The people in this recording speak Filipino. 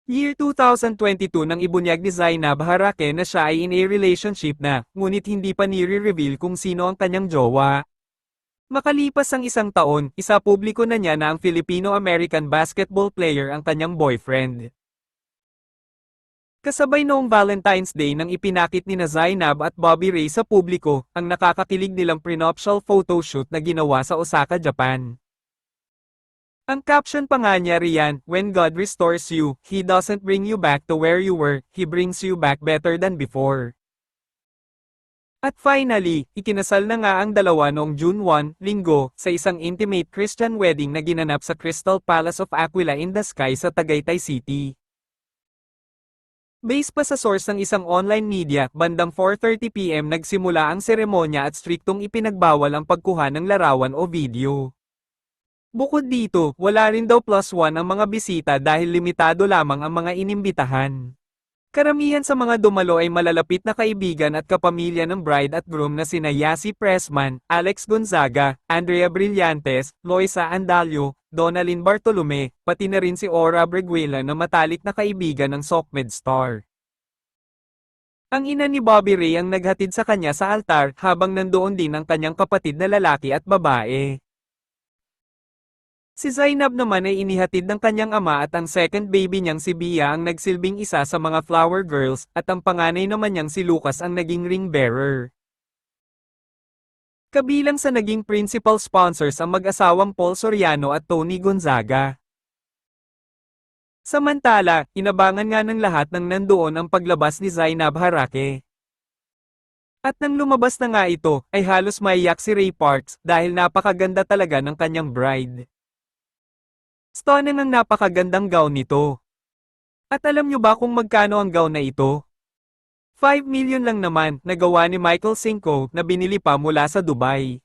Year 2022 nang ibunyag ni Zainab Harake na siya ay in a relationship na, ngunit hindi pa nire-reveal kung sino ang kanyang jowa. Makalipas ang isang taon, isa-publiko na niya na ang Filipino-American basketball player ang kanyang boyfriend. Kasabay noong Valentine's Day nang ipinakit ni na Zainab at Bobby Ray sa publiko, ang nakakakilig nilang prenuptial photoshoot na ginawa sa Osaka, Japan. Ang caption pa nga niya riyan, "When God restores you, He doesn't bring you back to where you were, He brings you back better than before." At finally, ikinasal na nga ang dalawa noong June 1, Linggo, sa isang intimate Christian wedding na ginanap sa Crystal Palace of Aquila in the Sky sa Tagaytay City. Base pa sa source ng isang online media, bandang 4:30 PM nagsimula ang seremonya at striktong ipinagbawal ang pagkuha ng larawan o video. Bukod dito, wala rin daw +1 ang mga bisita dahil limitado lamang ang mga inimbitahan. Karamihan sa mga dumalo ay malalapit na kaibigan at kapamilya ng bride at groom na sina Yasi Pressman, Alex Gonzaga, Andrea Brillantes, Loisa Andalio, Donalyn Bartolome, pati na rin si Ora Breguela na matalik na kaibigan ng SOCMED star. Ang ina ni Bobby Ray ang naghatid sa kanya sa altar habang nandoon din ang kanyang kapatid na lalaki at babae. Si Zainab naman ay inihatid ng kanyang ama at ang second baby niyang si Bia ang nagsilbing isa sa mga flower girls at ang panganay naman niyang si Lucas ang naging ring bearer. Kabilang sa naging principal sponsors ang mag-asawang Paul Soriano at Tony Gonzaga. Samantala, inabangan nga ng lahat ng nandoon ang paglabas ni Zainab Harake. At nang lumabas na nga ito, ay halos maiyak si Ray Parks dahil napakaganda talaga ng kanyang bride. Stunning ang napakagandang gown nito. At alam nyo ba kung magkano ang gown na ito? 5 million lang naman, nagawa ni Michael Cinco na binili pa mula sa Dubai.